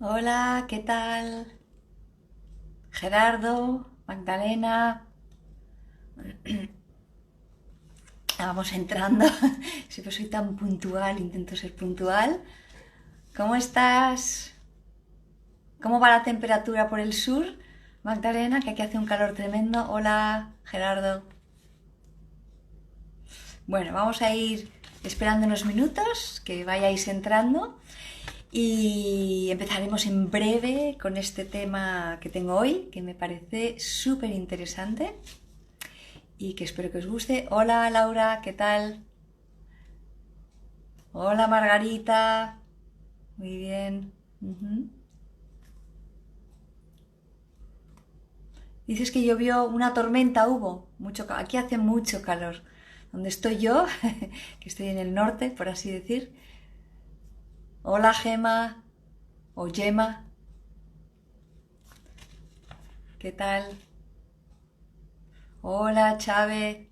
Hola, ¿qué tal? Gerardo, Magdalena. Vamos entrando. Siempre soy tan puntual, intento ser puntual. ¿Cómo estás? ¿Cómo va la temperatura por el sur? Magdalena, que aquí hace un calor tremendo. Hola, Gerardo. Bueno, vamos a ir esperando unos minutos que vayáis entrando y empezaremos en breve con este tema que tengo hoy, que me parece súper interesante y que espero que os guste. Hola Laura, ¿qué tal? Hola Margarita, muy bien. Ujú. Dices que llovió una tormenta, hubo aquí hace mucho calor. Donde estoy yo, que estoy en el norte, por así decir. Hola Gema o Yema, ¿qué tal? Hola Chávez.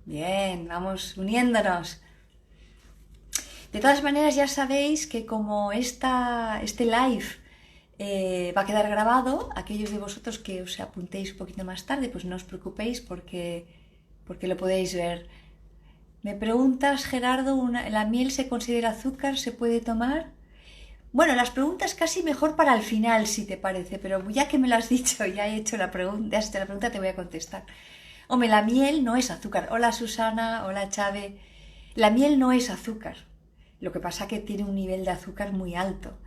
Bien, vamos uniéndonos. De todas maneras, ya sabéis que como este live va a quedar grabado, aquellos de vosotros que os apuntéis un poquito más tarde, pues no os preocupéis porque lo podéis ver. Me preguntas, Gerardo, ¿la miel se considera azúcar? ¿Se puede tomar? Bueno, las preguntas casi mejor para el final, si te parece, pero ya que me lo has dicho, ya he hecho la pregunta, te voy a contestar. Hombre, la miel no es azúcar. Hola Susana, hola Chávez. La miel no es azúcar. Lo que pasa es que tiene un nivel de azúcar muy alto.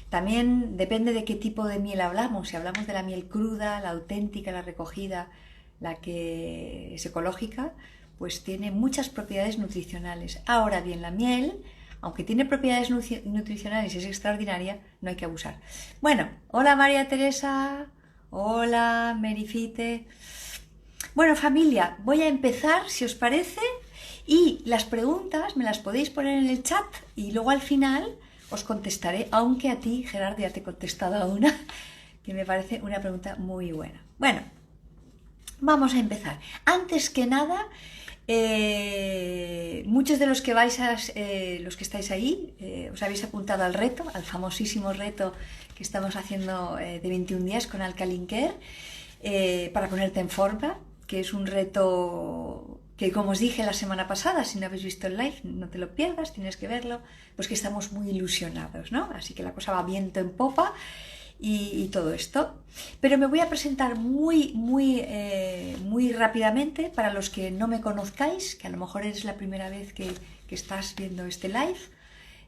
También depende de qué tipo de miel hablamos. Si hablamos de la miel cruda, la auténtica, la recogida, la que es ecológica, pues tiene muchas propiedades nutricionales. Ahora bien, la miel, aunque tiene propiedades nutricionales y es extraordinaria, no hay que abusar. Bueno, hola María Teresa, hola Merifite. Bueno, familia, voy a empezar, si os parece, y las preguntas me las podéis poner en el chat y luego al final os contestaré, aunque a ti, Gerardo, ya te he contestado a una, que me parece una pregunta muy buena. Bueno, vamos a empezar. Antes que nada, muchos de los que los que estáis ahí, os habéis apuntado al reto, al famosísimo reto que estamos haciendo de 21 días con Alkaline Care, para ponerte en forma, que es un reto que, como os dije la semana pasada, si no habéis visto el live, no te lo pierdas, tienes que verlo, pues que estamos muy ilusionados, ¿no? Así que la cosa va viento en popa y todo esto. Pero me voy a presentar muy rápidamente para los que no me conozcáis, que a lo mejor es la primera vez que estás viendo este live.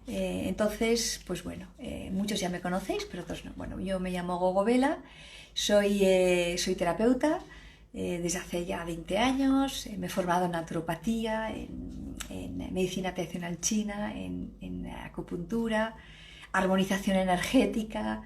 Entonces, pues bueno, muchos ya me conocéis, pero otros no. Bueno, yo me llamo Gogo Vela, soy terapeuta desde hace ya 20 años, me he formado en naturopatía, en medicina tradicional china, en acupuntura, armonización energética,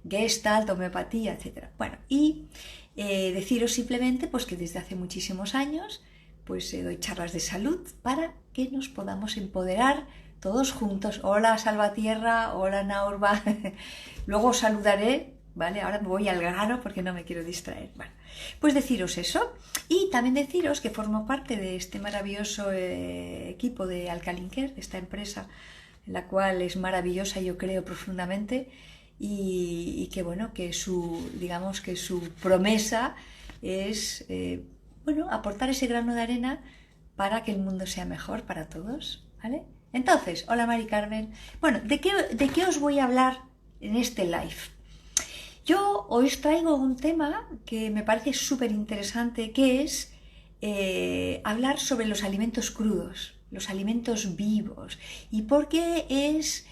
Gestalt, homeopatía, etcétera. Bueno, y deciros simplemente pues que desde hace muchísimos años pues doy charlas de salud para que nos podamos empoderar todos juntos. Hola Salvatierra, hola Naurba. Luego os saludaré, ¿vale? Ahora me voy al grano porque no me quiero distraer. Bueno, pues deciros eso y también deciros que formo parte de este maravilloso equipo de Alkaline Care, esta empresa la cual es maravillosa, yo creo profundamente, y que bueno, que digamos que su promesa es bueno, aportar ese grano de arena para que el mundo sea mejor para todos, ¿vale? Entonces, hola Mari Carmen. Bueno, de qué os voy a hablar en este live? Yo hoy os traigo un tema que me parece súper interesante, que es hablar sobre los alimentos crudos, los alimentos vivos, y por qué es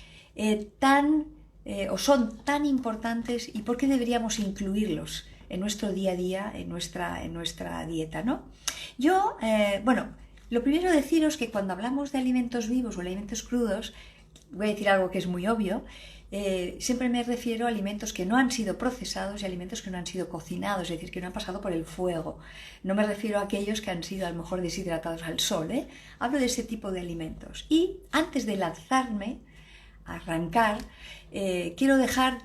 o son tan importantes y por qué deberíamos incluirlos en nuestro día a día, en nuestra dieta, ¿no? Yo, bueno, lo primero deciros que cuando hablamos de alimentos vivos o alimentos crudos, voy a decir algo que es muy obvio, siempre me refiero a alimentos que no han sido procesados y alimentos que no han sido cocinados, es decir, que no han pasado por el fuego. No me refiero a aquellos que han sido a lo mejor deshidratados al sol, ¿eh? Hablo de ese tipo de alimentos. Y antes de lanzarme a arrancar, quiero dejar,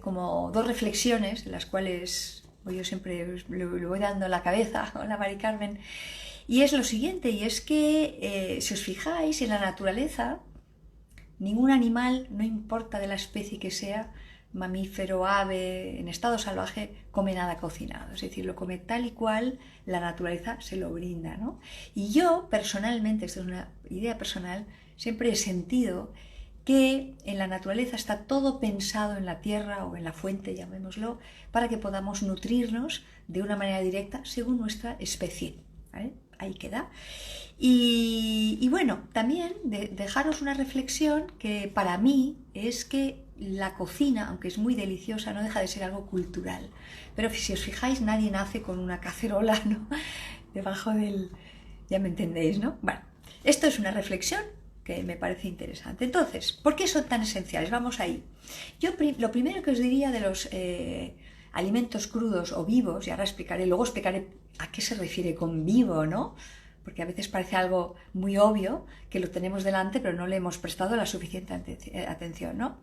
como dos reflexiones, de las cuales yo siempre le voy dando la cabeza. Hola Mari Carmen. Y es lo siguiente, y es que si os fijáis en la naturaleza, ningún animal, no importa de la especie que sea, mamífero, ave, en estado salvaje, come nada cocinado. Es decir, lo come tal y cual la naturaleza se lo brinda, ¿no? Y yo, personalmente, esto es una idea personal, siempre he sentido que en la naturaleza está todo pensado en la tierra o en la fuente, llamémoslo, para que podamos nutrirnos de una manera directa según nuestra especie, ¿vale? Ahí queda. Y bueno, también dejaros una reflexión que para mí es que la cocina, aunque es muy deliciosa, no deja de ser algo cultural. Pero si os fijáis, nadie nace con una cacerola, ¿no? Debajo del... Ya me entendéis, ¿no? Bueno, esto es una reflexión que me parece interesante. Entonces, ¿por qué son tan esenciales? Vamos ahí. Yo lo primero que os diría de los alimentos crudos o vivos, y ahora explicaré, luego explicaré a qué se refiere con vivo, ¿no? Porque a veces parece algo muy obvio que lo tenemos delante, pero no le hemos prestado la suficiente atención, ¿no?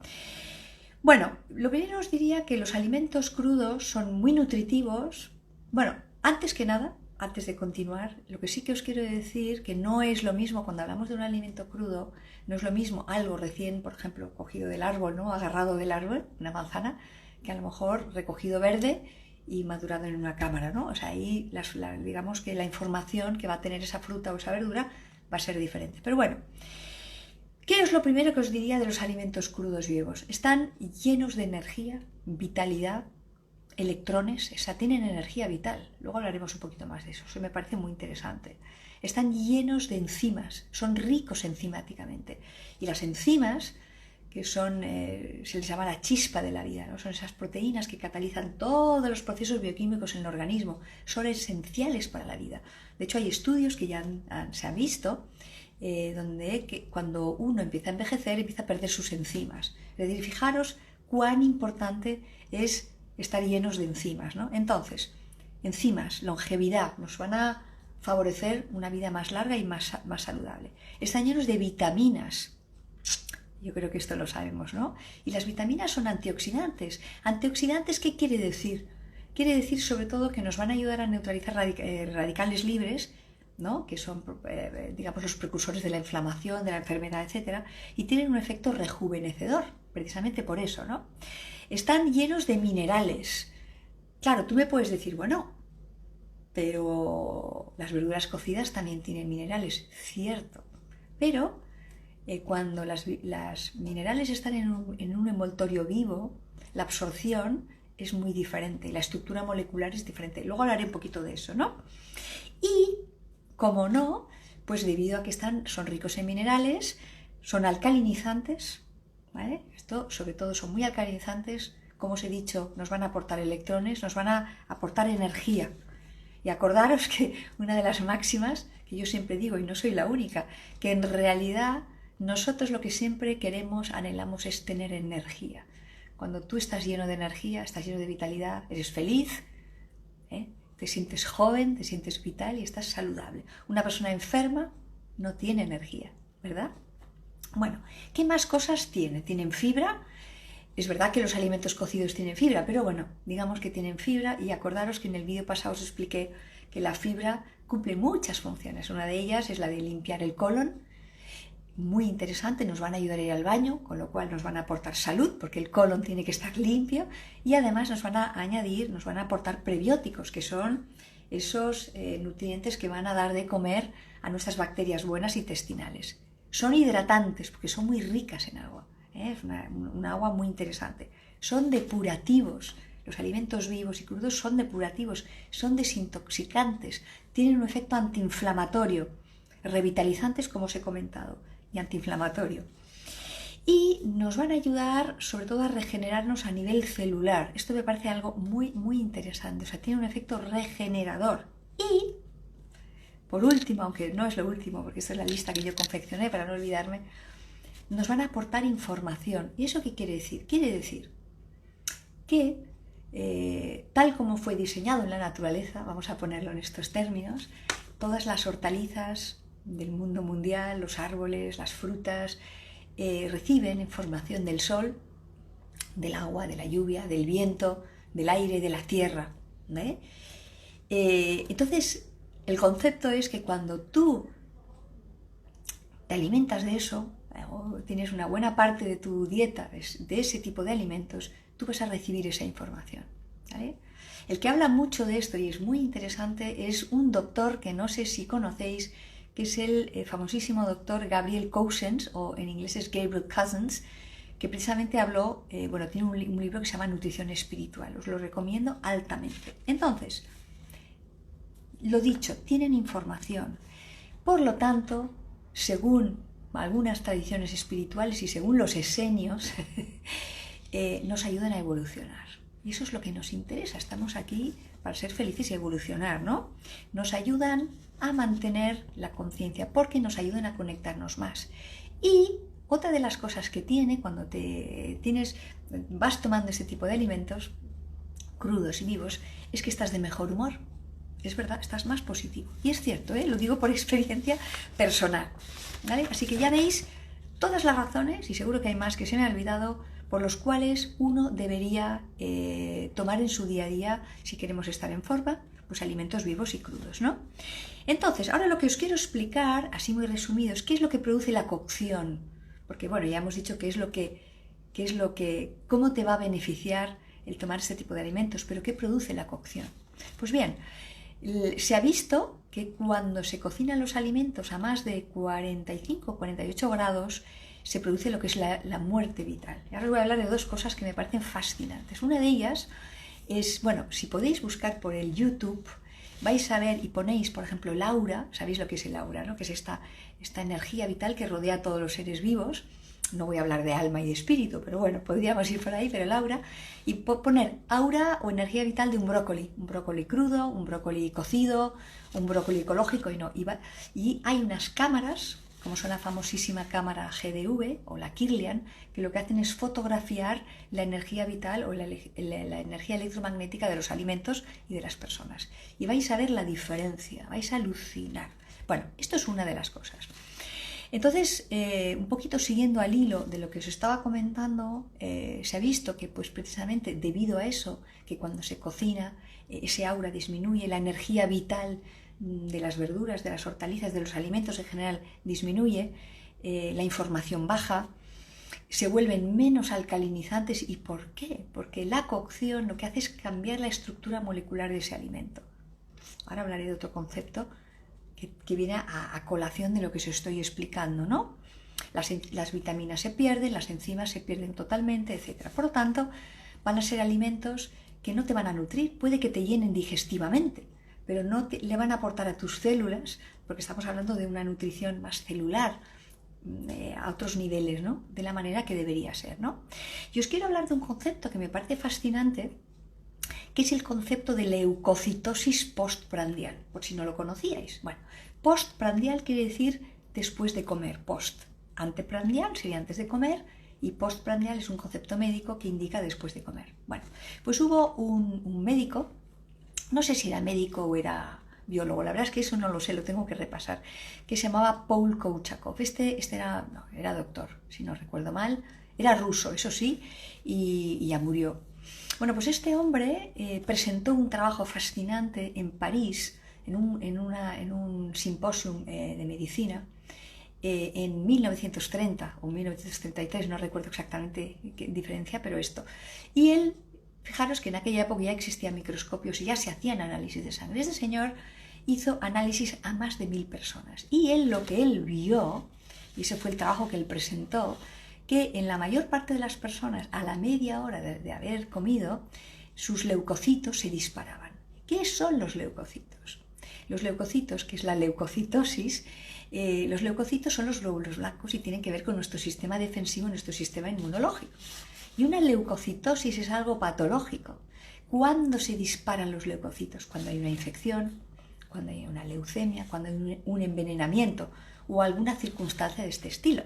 Bueno, lo primero os diría que los alimentos crudos son muy nutritivos. Bueno, antes que nada, antes de continuar, lo que sí que os quiero decir que no es lo mismo cuando hablamos de un alimento crudo, no es lo mismo algo recién, por ejemplo, cogido del árbol, ¿no? Agarrado del árbol, una manzana, que a lo mejor recogido verde y madurado en una cámara, ¿no? O sea, ahí digamos que la información que va a tener esa fruta o esa verdura va a ser diferente. Pero bueno, ¿qué es lo primero que os diría de los alimentos crudos vivos? Están llenos de energía, vitalidad, electrones, o sea, tienen energía vital. Luego hablaremos un poquito más de eso, eso me parece muy interesante. Están llenos de enzimas, son ricos enzimáticamente. Y las enzimas, que son, se les llama la chispa de la vida, ¿no? Son esas proteínas que catalizan todos los procesos bioquímicos en el organismo, son esenciales para la vida. De hecho, hay estudios que ya se han visto donde cuando uno empieza a envejecer, empieza a perder sus enzimas. Es decir, fijaros cuán importante es estar llenos de enzimas, ¿no? Entonces, enzimas, longevidad, nos van a favorecer una vida más larga y más saludable. Están llenos de vitaminas. Yo creo que esto lo sabemos, ¿no? Y las vitaminas son antioxidantes. ¿Antioxidantes qué quiere decir? Quiere decir sobre todo que nos van a ayudar a neutralizar radicales libres, ¿no? Que son, digamos, los precursores de la inflamación, de la enfermedad, etc. Y tienen un efecto rejuvenecedor, precisamente por eso, ¿no? Están llenos de minerales. Claro, tú me puedes decir, bueno, pero las verduras cocidas también tienen minerales, cierto. Pero cuando las minerales están en un envoltorio vivo, la absorción es muy diferente, la estructura molecular es diferente. Luego hablaré un poquito de eso, ¿no? Y, como no, pues debido a que son ricos en minerales, son alcalinizantes, ¿vale? Esto, sobre todo, son muy alcalinizantes. Como os he dicho, nos van a aportar electrones, nos van a aportar energía. Y acordaros que una de las máximas que yo siempre digo, y no soy la única, que en realidad nosotros lo que siempre queremos, anhelamos, es tener energía. Cuando tú estás lleno de energía, estás lleno de vitalidad, eres feliz, te sientes joven, te sientes vital y estás saludable. Una persona enferma no tiene energía, ¿verdad? Bueno, ¿qué más cosas tiene? Tienen fibra. Es verdad que los alimentos cocidos tienen fibra, pero bueno, digamos que tienen fibra, y acordaros que en el vídeo pasado os expliqué que la fibra cumple muchas funciones. Una de ellas es la de limpiar el colon. Muy interesante, nos van a ayudar a ir al baño, con lo cual nos van a aportar salud, porque el colon tiene que estar limpio, y además nos van a añadir, nos van a aportar prebióticos, que son esos nutrientes que van a dar de comer a nuestras bacterias buenas intestinales. Son hidratantes, porque son muy ricas en agua, es una agua muy interesante. Son depurativos, los alimentos vivos y crudos son depurativos, son desintoxicantes, tienen un efecto antiinflamatorio, revitalizantes, como os he comentado, y antiinflamatorio. Y nos van a ayudar sobre todo a regenerarnos a nivel celular. Esto me parece algo muy, muy interesante. O sea, tiene un efecto regenerador. Y, por último, aunque no es lo último, porque esta es la lista que yo confeccioné para no olvidarme, nos van a aportar información. ¿Y eso qué quiere decir? Quiere decir que, tal como fue diseñado en la naturaleza, vamos a ponerlo en estos términos, todas las hortalizas del mundo mundial, los árboles, las frutas, reciben información del sol, del agua, de la lluvia, del viento, del aire, de la tierra, ¿eh? Entonces, el concepto es que cuando tú te alimentas de eso, o tienes una buena parte de tu dieta de ese tipo de alimentos, tú vas a recibir esa información, ¿vale? El que habla mucho de esto y es muy interesante es un doctor que no sé si conocéis, que es el famosísimo doctor Gabriel Cousens, o en inglés es Gabriel Cousens, que precisamente habló, tiene un libro que se llama Nutrición Espiritual, os lo recomiendo altamente. Entonces, lo dicho, tienen información. Por lo tanto, según algunas tradiciones espirituales y según los esenios, nos ayudan a evolucionar. Y eso es lo que nos interesa. Estamos aquí para ser felices y evolucionar, ¿no? Nos ayudan a mantener la conciencia porque nos ayudan a conectarnos más. Y otra de las cosas que tiene cuando vas tomando este tipo de alimentos crudos y vivos es que estás de mejor humor. Es verdad, estás más positivo. Y es cierto, lo digo por experiencia personal, ¿vale? Así que ya veis todas las razones, y seguro que hay más que se me ha olvidado, por los cuales uno debería tomar en su día a día, si queremos estar en forma, pues alimentos vivos y crudos, ¿no? Entonces, ahora lo que os quiero explicar, así muy resumido, es qué es lo que produce la cocción. Porque, ya hemos dicho cómo te va a beneficiar el tomar este tipo de alimentos, pero ¿qué produce la cocción? Pues bien, se ha visto que cuando se cocinan los alimentos a más de 45 o 48 grados, se produce lo que es la muerte vital. Y ahora os voy a hablar de dos cosas que me parecen fascinantes. Una de ellas es, si podéis buscar por el YouTube, vais a ver y ponéis, por ejemplo, el aura, sabéis lo que es el aura, ¿no? Que es esta energía vital que rodea a todos los seres vivos. No voy a hablar de alma y de espíritu, pero podríamos ir por ahí, pero el aura, y poner aura o energía vital de un brócoli crudo, un brócoli cocido, un brócoli ecológico, y hay unas cámaras, como son la famosísima cámara GDV o la Kirlian, que lo que hacen es fotografiar la energía vital o la energía electromagnética de los alimentos y de las personas. Y vais a ver la diferencia, vais a alucinar. Bueno, esto es una de las cosas. Entonces, un poquito siguiendo al hilo de lo que os estaba comentando, se ha visto que pues precisamente debido a eso, que cuando se cocina, ese aura disminuye, la energía vital de las verduras, de las hortalizas, de los alimentos en general disminuye, la información baja, se vuelven menos alcalinizantes. ¿Y por qué? Porque la cocción lo que hace es cambiar la estructura molecular de ese alimento. Ahora hablaré de otro concepto que viene a colación de lo que os estoy explicando, ¿no? Las vitaminas se pierden, las enzimas se pierden totalmente, etc. Por lo tanto, van a ser alimentos que no te van a nutrir, puede que te llenen digestivamente, pero no le van a aportar a tus células, porque estamos hablando de una nutrición más celular, a otros niveles, ¿no? De la manera que debería ser, ¿no? Y os quiero hablar de un concepto que me parece fascinante, que es el concepto de leucocitosis postprandial, por si no lo conocíais. Postprandial quiere decir después de comer, anteprandial sería antes de comer, y postprandial es un concepto médico que indica después de comer. Pues hubo un médico, no sé si era médico o era biólogo, la verdad es que eso no lo sé, lo tengo que repasar, que se llamaba Paul Kouchakov. Era doctor, si no recuerdo mal, era ruso, eso sí, y ya murió. Pues este hombre presentó un trabajo fascinante en París, en un simposium de medicina, en 1930 o 1933, no recuerdo exactamente qué diferencia, pero esto. Y él, fijaros que en aquella época ya existían microscopios y ya se hacían análisis de sangre. Este señor hizo análisis a más de 1000 personas. Y lo que él vio, y ese fue el trabajo que él presentó, que en la mayor parte de las personas, a la media hora de haber comido, sus leucocitos se disparaban. ¿Qué son los leucocitos? Los leucocitos, que es la leucocitosis, los leucocitos son los glóbulos blancos y tienen que ver con nuestro sistema defensivo, nuestro sistema inmunológico. Y una leucocitosis es algo patológico. ¿Cuándo se disparan los leucocitos? Cuando hay una infección, cuando hay una leucemia, cuando hay un envenenamiento o alguna circunstancia de este estilo.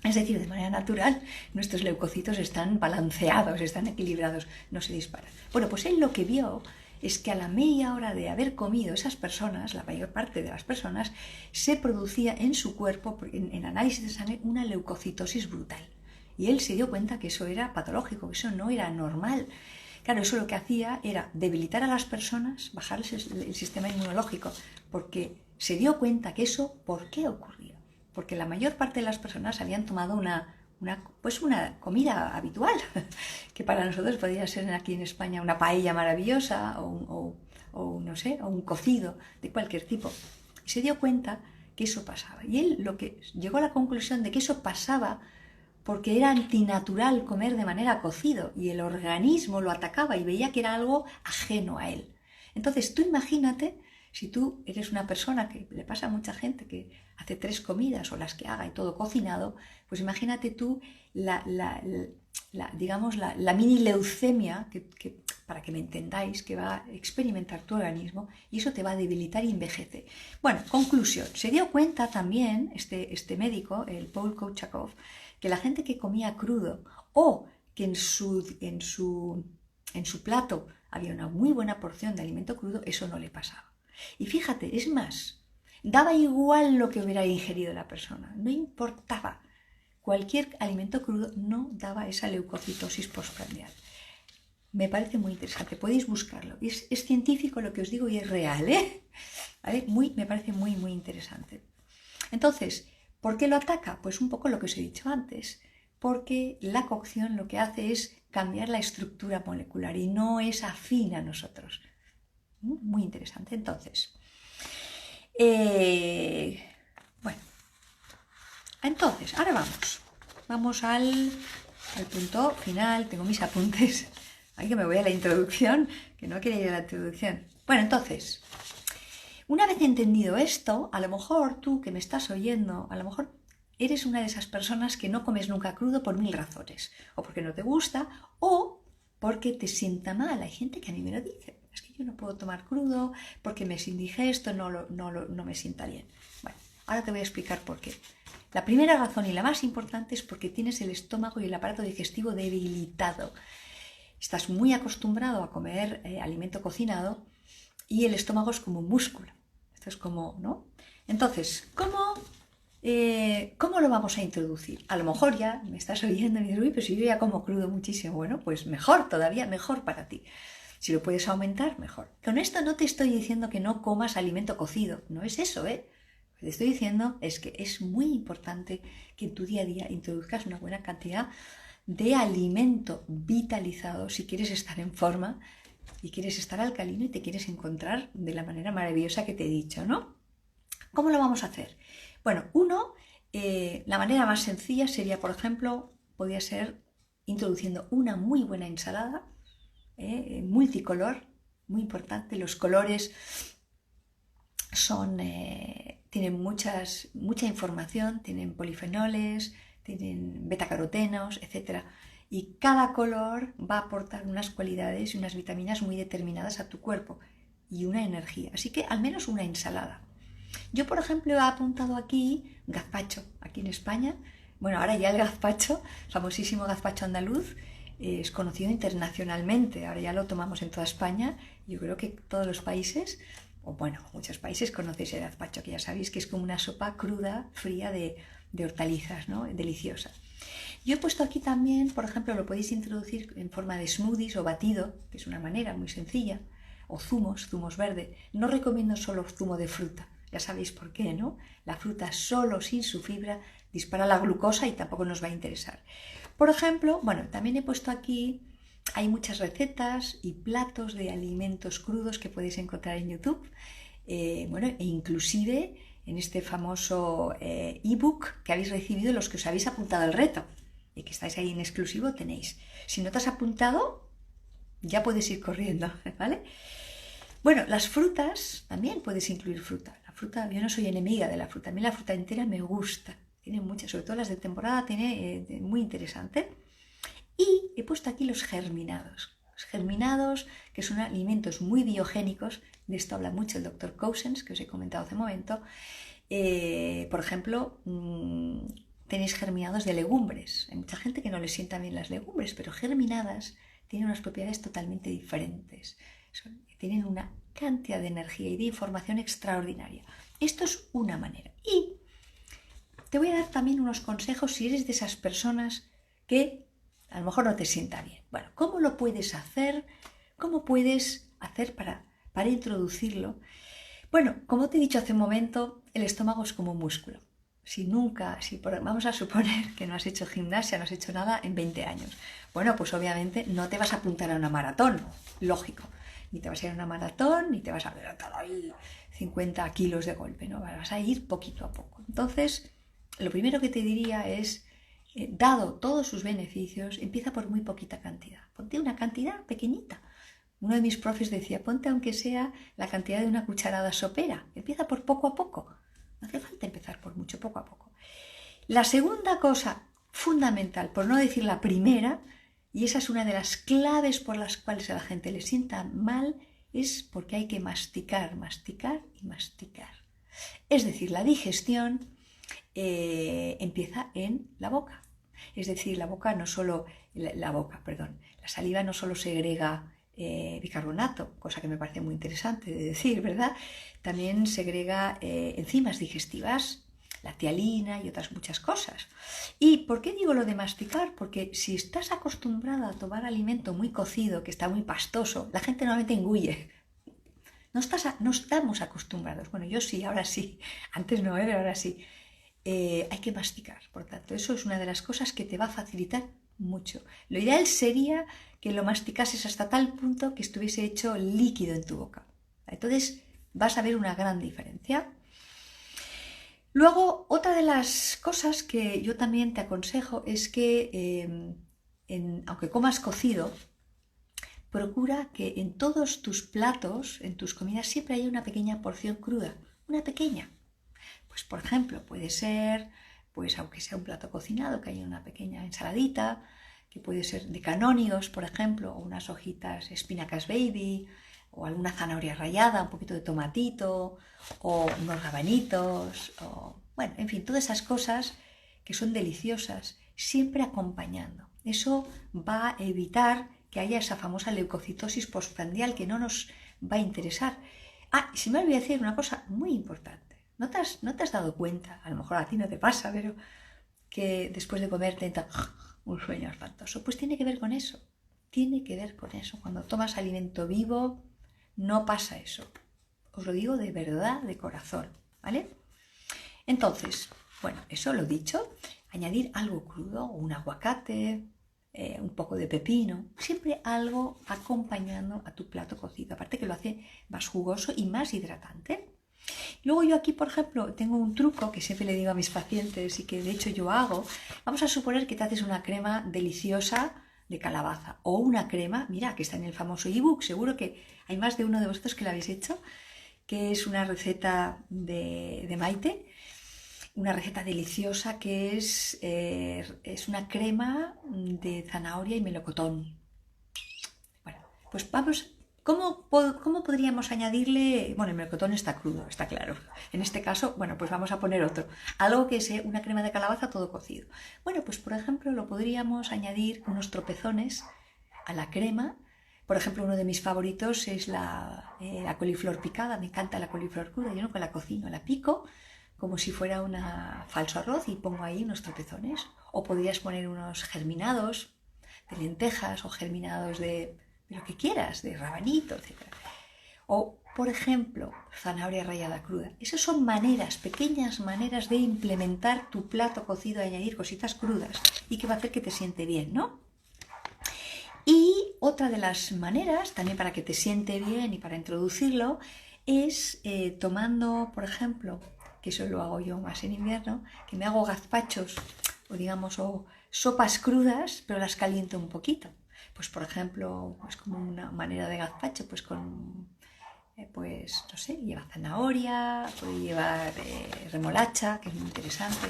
Es decir, de manera natural, nuestros leucocitos están balanceados, están equilibrados, no se disparan. Pues él lo que vio es que a la media hora de haber comido esas personas, la mayor parte de las personas, se producía en su cuerpo, en análisis de sangre, una leucocitosis brutal. Y él se dio cuenta que eso era patológico, que eso no era normal. Claro, eso lo que hacía era debilitar a las personas, bajarles el sistema inmunológico, porque se dio cuenta que eso, ¿por qué ocurría? porque la mayor parte de las personas habían tomado una comida habitual, que para nosotros podría ser aquí en España una paella maravillosa o no sé, o un cocido de cualquier tipo. Y se dio cuenta que eso pasaba. Y él llegó a la conclusión de que eso pasaba porque era antinatural comer de manera cocido y el organismo lo atacaba y veía que era algo ajeno a él. Entonces tú imagínate, si tú eres una persona, que le pasa a mucha gente que hace 3 comidas o las que haga y todo cocinado, pues imagínate tú digamos, la mini leucemia, para que me entendáis, que va a experimentar tu organismo y eso te va a debilitar y envejece. Bueno, conclusión, se dio cuenta también este médico, el Paul Kochakov, que la gente que comía crudo o que en su plato había una muy buena porción de alimento crudo, eso no le pasaba. Y fíjate, es más, daba igual lo que hubiera ingerido la persona, no importaba. Cualquier alimento crudo no daba esa leucocitosis postprandial. Me parece muy interesante, podéis buscarlo. Es científico lo que os digo y es real, ¿eh? ¿Vale? Me parece muy, muy interesante. Entonces, ¿por qué lo ataca? Pues un poco lo que os he dicho antes. Porque la cocción lo que hace es cambiar la estructura molecular y no es afín a nosotros. Muy interesante. Entonces, ahora vamos al punto final. Tengo mis apuntes. Ay, que me voy a la introducción, que no quería ir a la introducción. Bueno, entonces, una vez entendido esto, a lo mejor tú que me estás oyendo, a lo mejor eres una de esas personas que no comes nunca crudo por 1000 razones. O porque no te gusta, o porque te sienta mal. Hay gente que a mí me lo dice. Es que yo no puedo tomar crudo porque me es indigesto, no me sienta bien. Bueno, ahora te voy a explicar por qué. La primera razón y la más importante es porque tienes el estómago y el aparato digestivo debilitado. Estás muy acostumbrado a comer alimento cocinado y el estómago es como un músculo. Esto es como, ¿no? Entonces, ¿cómo lo vamos a introducir? A lo mejor ya me estás oyendo y me dices, uy, pero si yo ya como crudo muchísimo. Bueno, pues mejor, todavía mejor para ti. Si lo puedes aumentar, mejor. Con esto no te estoy diciendo que no comas alimento cocido. No es eso, ¿eh? Lo que te estoy diciendo es que es muy importante que en tu día a día introduzcas una buena cantidad de alimento vitalizado si quieres estar en forma y quieres estar alcalino y te quieres encontrar de la manera maravillosa que te he dicho, ¿no? ¿Cómo lo vamos a hacer? Bueno, la manera más sencilla sería, por ejemplo, podría ser introduciendo una muy buena ensalada multicolor, muy importante. Los colores tienen mucha información, tienen polifenoles, tienen betacarotenos, etc. Y cada color va a aportar unas cualidades y unas vitaminas muy determinadas a tu cuerpo y una energía. Así que al menos una ensalada. Yo, por ejemplo, he apuntado aquí gazpacho, aquí en España. Bueno, ahora ya el gazpacho, famosísimo gazpacho andaluz, es conocido internacionalmente. Ahora ya lo tomamos en toda España. Yo creo que todos los países, o bueno, muchos países conocéis el gazpacho, que ya sabéis que es como una sopa cruda, fría de hortalizas, ¿no? Deliciosa. Yo he puesto aquí también, por ejemplo, lo podéis introducir en forma de smoothies o batido, que es una manera muy sencilla, o zumos verde. No recomiendo solo zumo de fruta, ya sabéis por qué, ¿no? La fruta solo sin su fibra dispara la glucosa y tampoco nos va a interesar. Por ejemplo, bueno, también he puesto aquí, hay muchas recetas y platos de alimentos crudos que podéis encontrar en YouTube, e inclusive en este famoso ebook que habéis recibido los que os habéis apuntado al reto y que estáis ahí en exclusivo tenéis. Si no te has apuntado, ya puedes ir corriendo, ¿vale? Bueno, las frutas, también puedes incluir fruta. La fruta, yo no soy enemiga de la fruta, a mí la fruta entera me gusta. Tiene muchas, sobre todo las de temporada, tiene muy interesante. Y he puesto aquí los germinados. Los germinados, que son alimentos muy biogénicos, de esto habla mucho el doctor Cousens, que os he comentado hace un momento. Por ejemplo, tenéis germinados de legumbres. Hay mucha gente que no les sientan bien las legumbres, pero germinadas tienen unas propiedades totalmente diferentes. Tienen una cantidad de energía y de información extraordinaria. Esto es una manera. Y te voy a dar también unos consejos si eres de esas personas que a lo mejor no te sienta bien. Bueno, ¿cómo lo puedes hacer? ¿Cómo puedes hacer para introducirlo? Bueno, como te he dicho hace un momento, el estómago es como un músculo. vamos a suponer que no has hecho gimnasia, no has hecho nada en 20 años. Bueno, pues obviamente no te vas a apuntar a una maratón, lógico. Ni te vas a ir a una maratón, ni te vas a levantar ahí 50 kilos de golpe, ¿no? Vas a ir poquito a poco. Entonces, lo primero que te diría es, dado todos sus beneficios, empieza por muy poquita cantidad. Ponte una cantidad pequeñita. Uno de mis profes decía, ponte aunque sea la cantidad de una cucharada sopera. Empieza por poco a poco. No hace falta empezar por mucho, poco a poco. La segunda cosa fundamental, por no decir la primera, y esa es una de las claves por las cuales a la gente le sienta mal, es porque hay que masticar, masticar y masticar. Es decir, la digestión empieza en la boca. Es decir, la saliva no solo segrega bicarbonato, cosa que me parece muy interesante de decir, ¿verdad? También segrega enzimas digestivas, la tialina y otras muchas cosas. ¿Y por qué digo lo de masticar? Porque si estás acostumbrada a tomar alimento muy cocido, que está muy pastoso, la gente normalmente engulle. No estamos acostumbrados. Bueno, yo sí, ahora sí. Antes no, pero ahora sí. Hay que masticar, por tanto, eso es una de las cosas que te va a facilitar mucho. Lo ideal sería que lo masticases hasta tal punto que estuviese hecho líquido en tu boca. Entonces vas a ver una gran diferencia. Luego, otra de las cosas que yo también te aconsejo es que, aunque comas cocido, procura que en todos tus platos, en tus comidas, siempre haya una pequeña porción cruda, una pequeña. Pues por ejemplo, puede ser, pues aunque sea un plato cocinado, que haya una pequeña ensaladita, que puede ser de canónigos, por ejemplo, o unas hojitas espinacas baby, o alguna zanahoria rallada, un poquito de tomatito, o unos rabanitos, o bueno, en fin, todas esas cosas que son deliciosas, siempre acompañando. Eso va a evitar que haya esa famosa leucocitosis postprandial que no nos va a interesar. Ah, y si me olvidé decir una cosa muy importante. ¿No te has dado cuenta, a lo mejor a ti no te pasa, pero que después de comer te entra un sueño espantoso? Pues tiene que ver con eso, Cuando tomas alimento vivo no pasa eso. Os lo digo de verdad, de corazón, ¿vale? Entonces, bueno, eso lo dicho, añadir algo crudo, un aguacate, un poco de pepino, siempre algo acompañando a tu plato cocido, aparte que lo hace más jugoso y más hidratante. Luego yo aquí, por ejemplo, tengo un truco que siempre le digo a mis pacientes y que de hecho yo hago. Vamos a suponer que te haces una crema deliciosa de calabaza o una crema, mira, que está en el famoso ebook, seguro que hay más de uno de vosotros que lo habéis hecho, que es una receta de Maite, una receta deliciosa que es una crema de zanahoria y melocotón. Bueno, pues vamos... ¿Cómo podríamos añadirle? Bueno, el melocotón está crudo, está claro. En este caso, bueno, pues vamos a poner otro. Algo que sea una crema de calabaza todo cocido. Bueno, pues por ejemplo, lo podríamos añadir unos tropezones a la crema. Por ejemplo, uno de mis favoritos es la coliflor picada. Me encanta la coliflor cruda. Yo nunca la cocino, la pico como si fuera un falso arroz y pongo ahí unos tropezones. O podrías poner unos germinados de lentejas o germinados de lo que quieras, de rabanito, etc. O, por ejemplo, zanahoria rallada cruda. Esas son pequeñas maneras de implementar tu plato cocido, de añadir cositas crudas y que va a hacer que te siente bien, ¿no? Y otra de las maneras, también para que te siente bien y para introducirlo, es tomando, por ejemplo, que eso lo hago yo más en invierno, que me hago gazpachos o sopas crudas, pero las caliento un poquito. Pues por ejemplo, es como una manera de gazpacho, pues con, no sé, lleva zanahoria, puede llevar remolacha, que es muy interesante.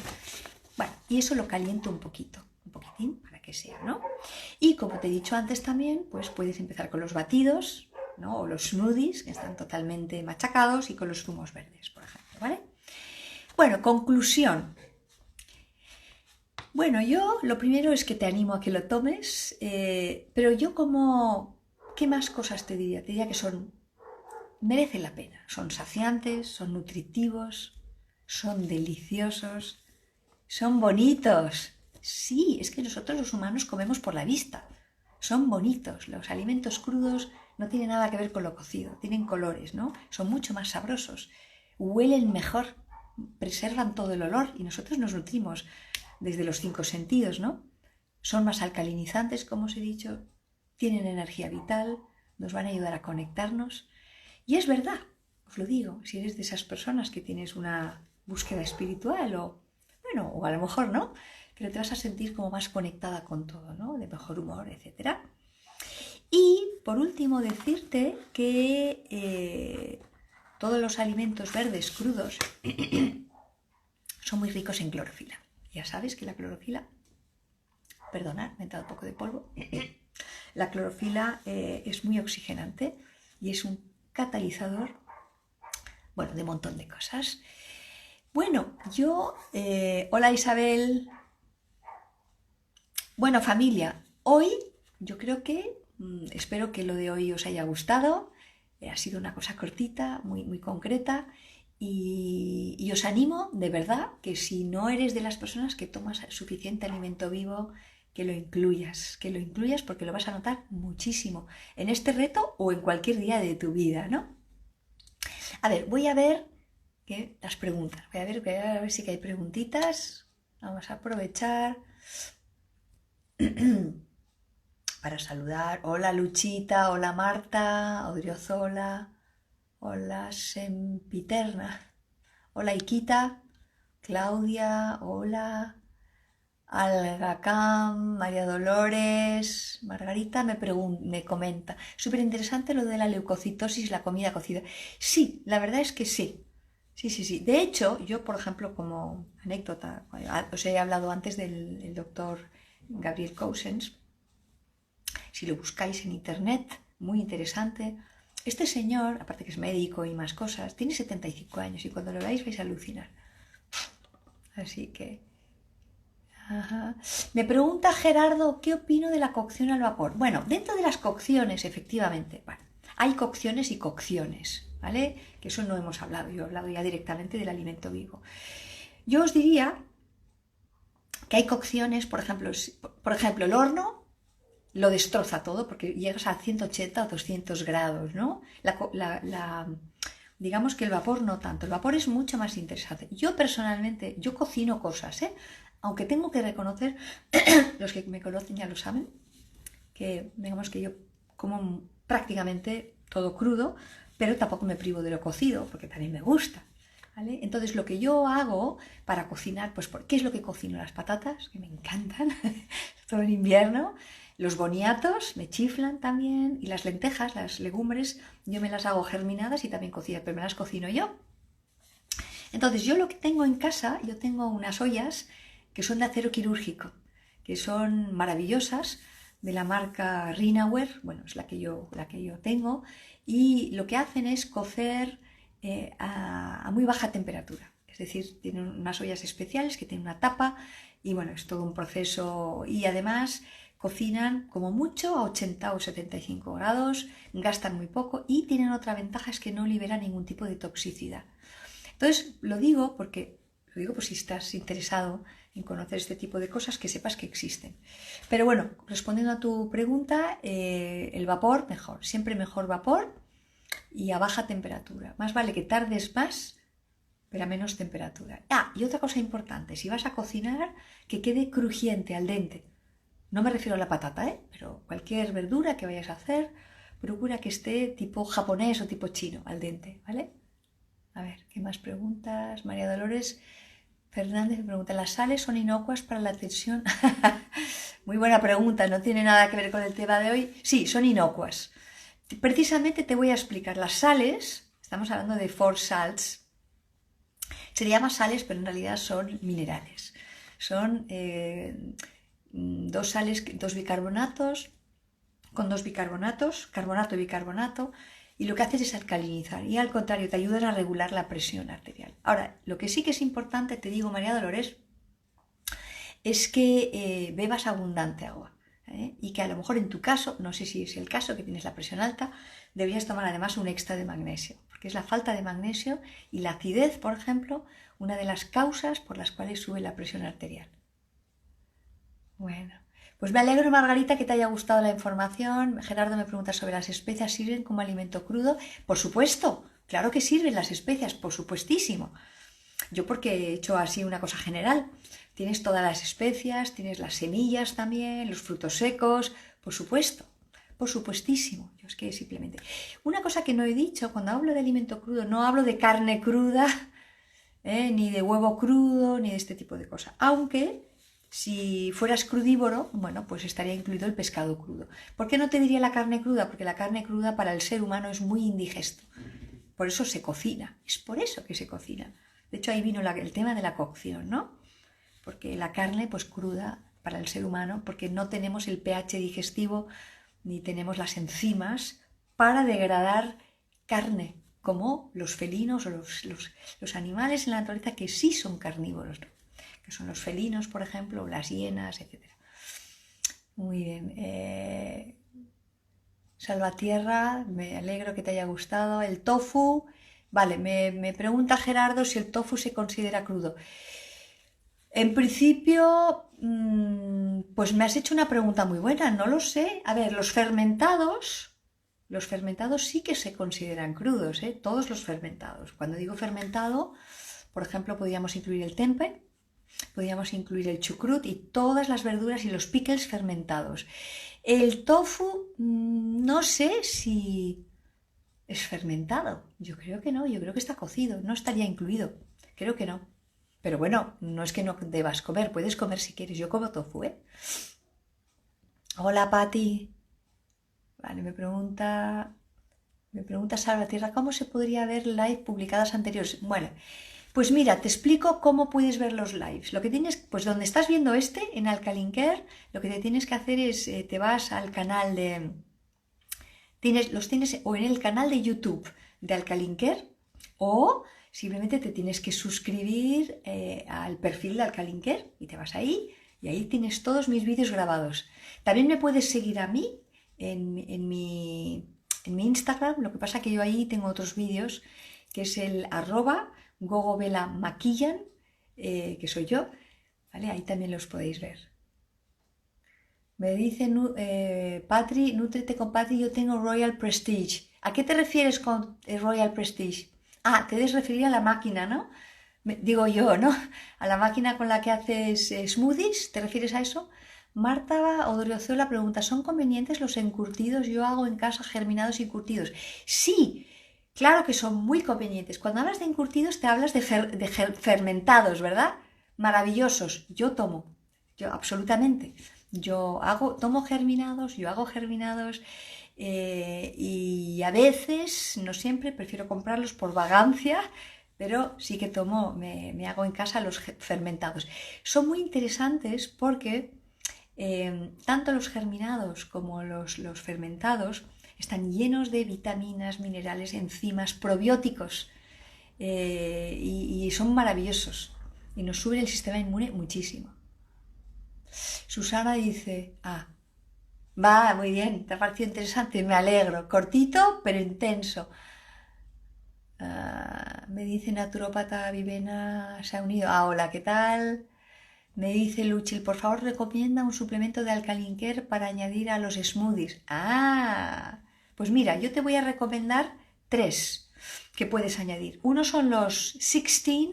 Bueno, y eso lo caliento un poquitín, para que sea, ¿no? Y como te he dicho antes también, pues puedes empezar con los batidos, ¿no? O los smoothies, que están totalmente machacados, y con los zumos verdes, por ejemplo, ¿vale? Bueno, conclusión. Bueno, yo lo primero es que te animo a que lo tomes, pero yo ¿qué más cosas te diría? Te diría que merecen la pena, son saciantes, son nutritivos, son deliciosos, son bonitos. Sí, es que nosotros los humanos comemos por la vista, son bonitos, los alimentos crudos no tienen nada que ver con lo cocido, tienen colores, ¿no? Son mucho más sabrosos, huelen mejor, preservan todo el olor y nosotros nos nutrimos desde los 5 sentidos, ¿no? Son más alcalinizantes, como os he dicho, tienen energía vital, nos van a ayudar a conectarnos. Y es verdad, os lo digo, si eres de esas personas que tienes una búsqueda espiritual o a lo mejor no, pero te vas a sentir como más conectada con todo, ¿no? De mejor humor, etc. Y por último decirte que todos los alimentos verdes crudos son muy ricos en clorofila. Ya sabes que la clorofila, perdonad, me he entrado un poco de polvo, la clorofila es muy oxigenante y es un catalizador, bueno, de un montón de cosas. Bueno, hola Isabel. Bueno, familia, hoy yo creo que, espero que lo de hoy os haya gustado. Ha sido una cosa cortita, muy, muy concreta. Y os animo, de verdad, que si no eres de las personas que tomas suficiente alimento vivo, que lo incluyas porque lo vas a notar muchísimo en este reto o en cualquier día de tu vida, ¿no? A ver, voy a ver las preguntas, voy a ver si hay preguntitas. Vamos a aprovechar para saludar. Hola Luchita, hola Marta, Odriozola, hola Sempiterna, hola Iquita, Claudia, hola Algacam, María Dolores, Margarita me comenta, súper interesante lo de la leucocitosis, la comida cocida. Sí, la verdad es que sí. Sí. De hecho, yo, por ejemplo, como anécdota, os he hablado antes del doctor Gabriel Cousens. Si lo buscáis en internet, muy interesante. Este señor, aparte que es médico y más cosas, tiene 75 años y cuando lo veáis vais a alucinar. Así que... Ajá. Me pregunta Gerardo, ¿qué opino de la cocción al vapor? Bueno, dentro de las cocciones, efectivamente, bueno, hay cocciones y cocciones, ¿vale? Que eso no hemos hablado, yo he hablado ya directamente del alimento vivo. Yo os diría que hay cocciones, por ejemplo, el horno lo destroza todo porque llegas a 180 o 200 grados, ¿no? Digamos que el vapor no tanto, el vapor es mucho más interesante. Yo personalmente, yo cocino cosas, aunque tengo que reconocer, los que me conocen ya lo saben, que digamos que yo como prácticamente todo crudo, pero tampoco me privo de lo cocido, porque también me gusta, ¿vale? Entonces lo que yo hago para cocinar, pues ¿qué es lo que cocino? Las patatas, que me encantan, todo en invierno. Los boniatos me chiflan también, y las lentejas, las legumbres, yo me las hago germinadas y también cocidas, pero me las cocino yo. Entonces yo lo que tengo en casa, yo tengo unas ollas que son de acero quirúrgico, que son maravillosas, de la marca Rinauer, bueno, es la que yo tengo, y lo que hacen es cocer a muy baja temperatura. Es decir, tienen unas ollas especiales que tienen una tapa y bueno, es todo un proceso y además cocinan como mucho a 80 o 75 grados, gastan muy poco y tienen otra ventaja, es que no liberan ningún tipo de toxicidad. Entonces, lo digo por si estás interesado en conocer este tipo de cosas, que sepas que existen. Pero bueno, respondiendo a tu pregunta, el vapor mejor, siempre mejor vapor y a baja temperatura. Más vale que tardes más, pero a menos temperatura. Y otra cosa importante, si vas a cocinar, que quede crujiente, al dente. No me refiero a la patata, pero cualquier verdura que vayas a hacer, procura que esté tipo japonés o tipo chino, al dente, ¿vale? A ver, ¿qué más preguntas? María Dolores Fernández me pregunta, ¿las sales son inocuas para la tensión? Muy buena pregunta, no tiene nada que ver con el tema de hoy. Sí, son inocuas. Precisamente te voy a explicar. Las sales, estamos hablando de 4 salts, se llaman sales, pero en realidad son minerales. Son 2 sales, 2 bicarbonatos, con 2 bicarbonatos, carbonato y bicarbonato, y lo que haces es alcalinizar y al contrario te ayudan a regular la presión arterial. Ahora, lo que sí que es importante, te digo María Dolores, es que bebas abundante agua, y que a lo mejor en tu caso, no sé si es el caso que tienes la presión alta, deberías tomar además un extra de magnesio, porque es la falta de magnesio y la acidez, por ejemplo, una de las causas por las cuales sube la presión arterial. Bueno, pues me alegro, Margarita, que te haya gustado la información. Gerardo me pregunta sobre las especias, ¿sirven como alimento crudo? Por supuesto, claro que sirven las especias, por supuestísimo. Yo porque he hecho así una cosa general. Tienes todas las especias, tienes las semillas también, los frutos secos, por supuesto, por supuestísimo. Yo es que simplemente... Una cosa que no he dicho, cuando hablo de alimento crudo, no hablo de carne cruda, ni de huevo crudo, ni de este tipo de cosas. Aunque, si fueras crudívoro, bueno, pues estaría incluido el pescado crudo. ¿Por qué no te diría la carne cruda? Porque la carne cruda para el ser humano es muy indigesto. Por eso se cocina, es por eso que se cocina. De hecho, ahí vino el tema de la cocción, ¿no? Porque la carne, pues cruda para el ser humano, porque no tenemos el pH digestivo ni tenemos las enzimas para degradar carne, como los felinos o los animales en la naturaleza que sí son carnívoros, ¿no? Que son los felinos, por ejemplo, o las hienas, etc. Muy bien. Salvatierra, me alegro que te haya gustado. El tofu, vale, me pregunta Gerardo si el tofu se considera crudo. En principio, pues me has hecho una pregunta muy buena, no lo sé. A ver, los fermentados sí que se consideran crudos, ¿eh? Todos los fermentados. Cuando digo fermentado, por ejemplo, podríamos incluir el tempe, podríamos incluir el chucrut y todas las verduras y los pickles fermentados. El tofu, no sé si es fermentado. Yo creo que no, yo creo que está cocido, no estaría incluido. Creo que no. Pero bueno, no es que no debas comer, puedes comer si quieres. Yo como tofu, ¿eh? Hola, Pati. Vale, me pregunta Salvatierra, ¿cómo se podría ver live publicadas anteriores? Bueno, pues mira, te explico cómo puedes ver los lives. Lo que tienes, pues donde estás viendo en Alkaline Care, lo que te tienes que hacer es, te vas al canal de... los tienes o en el canal de YouTube de Alkaline Care o simplemente te tienes que suscribir al perfil de Alkaline Care y te vas ahí y ahí tienes todos mis vídeos grabados. También me puedes seguir a mí en mi Instagram, lo que pasa que yo ahí tengo otros vídeos que es el @gogovelamaquillan, que soy yo, ¿vale? Ahí también los podéis ver. Me dice Patri, nútrete con Patri, yo tengo Royal Prestige. ¿A qué te refieres con Royal Prestige? Ah, te debes referir a la máquina, ¿no? Digo yo, ¿no? A la máquina con la que haces smoothies, ¿te refieres a eso? Marta Odriozola pregunta, ¿son convenientes los encurtidos? Yo hago en casa germinados y curtidos. Sí, claro que son muy convenientes. Cuando hablas de encurtidos te hablas de fermentados, ¿verdad? Maravillosos. Yo absolutamente. Tomo germinados, yo hago germinados y a veces, no siempre, prefiero comprarlos por vagancia, pero sí que me hago en casa los fermentados. Son muy interesantes porque tanto los germinados como los fermentados están llenos de vitaminas, minerales, enzimas, probióticos y son maravillosos y nos suben el sistema inmune muchísimo. Susana dice, va, muy bien, te ha parecido interesante, me alegro, cortito pero intenso. Me dice naturópata Vivena, se ha unido. Hola, ¿qué tal? Me dice Luchil, por favor recomienda un suplemento de Alkaline Care para añadir a los smoothies. Pues mira, yo te voy a recomendar 3 que puedes añadir. Uno son los 16,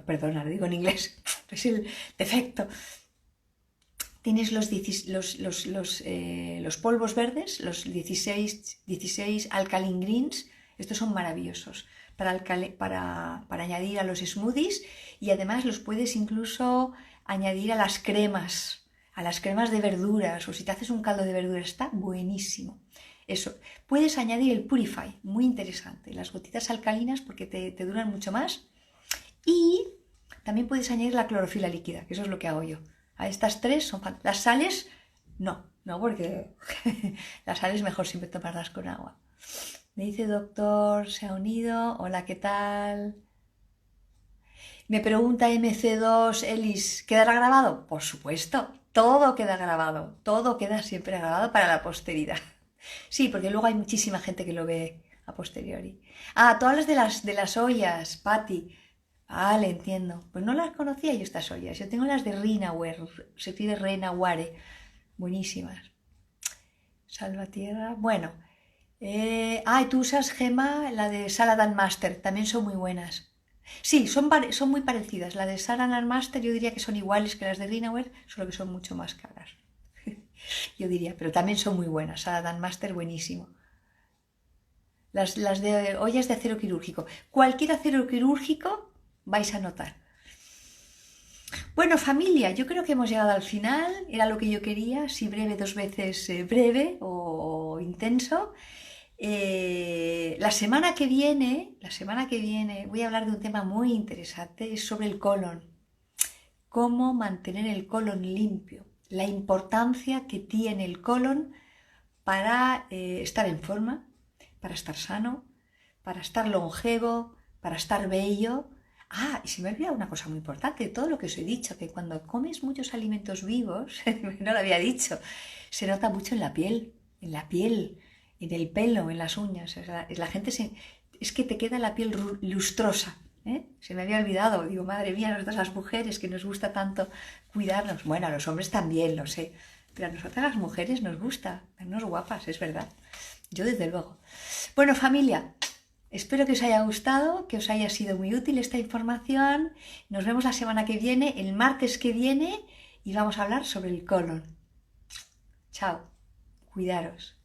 perdona, lo digo en inglés, es el defecto. Tienes los polvos verdes, los 16 Alkaline Greens. Estos son maravillosos para añadir a los smoothies y además los puedes incluso añadir a las cremas de verduras o si te haces un caldo de verduras, está buenísimo. Eso, puedes añadir el Purify, muy interesante, las gotitas alcalinas porque te duran mucho más y también puedes añadir la clorofila líquida, que eso es lo que hago yo. A estas 3 son las sales, no, porque las sales mejor siempre tomarlas con agua. Me dice doctor, se ha unido, hola, ¿qué tal? Me pregunta MC2, Elis, ¿quedará grabado? Por supuesto, todo queda grabado, todo queda siempre grabado para la posteridad. Sí, porque luego hay muchísima gente que lo ve a posteriori. Todas las de las ollas, Patti. Le entiendo. Pues no las conocía yo estas ollas. Yo tengo las de Rinaware, se pide Rinaware, buenísimas. Salvatierra, bueno. Y tú usas, Gema, la de Salad and Master, también son muy buenas. Sí, son muy parecidas. La de Sarah Master yo diría que son iguales que las de Greenaware, solo que son mucho más caras. Yo diría, pero también son muy buenas. Sarah Master, buenísimo. Las de ollas de acero quirúrgico. Cualquier acero quirúrgico vais a notar. Bueno, familia, yo creo que hemos llegado al final. Era lo que yo quería, si breve, dos veces breve o intenso. La semana que viene voy a hablar de un tema muy interesante, es sobre el colon. Cómo mantener el colon limpio, la importancia que tiene el colon para estar en forma, para estar sano, para estar longevo, para estar bello. Ah, y se me ha olvidado una cosa muy importante, todo lo que os he dicho, que cuando comes muchos alimentos vivos, no lo había dicho, se nota mucho en la piel, en el pelo, en las uñas. O sea, es que te queda la piel lustrosa. ¿Eh? Se me había olvidado, digo, madre mía, nosotras las mujeres que nos gusta tanto cuidarnos. Bueno, a los hombres también, lo sé, pero a nosotras las mujeres nos gusta vernos guapas, es verdad. Yo desde luego. Bueno, familia, espero que os haya gustado, que os haya sido muy útil esta información. Nos vemos la semana que viene, el martes que viene, y vamos a hablar sobre el colon. Chao, cuidaros.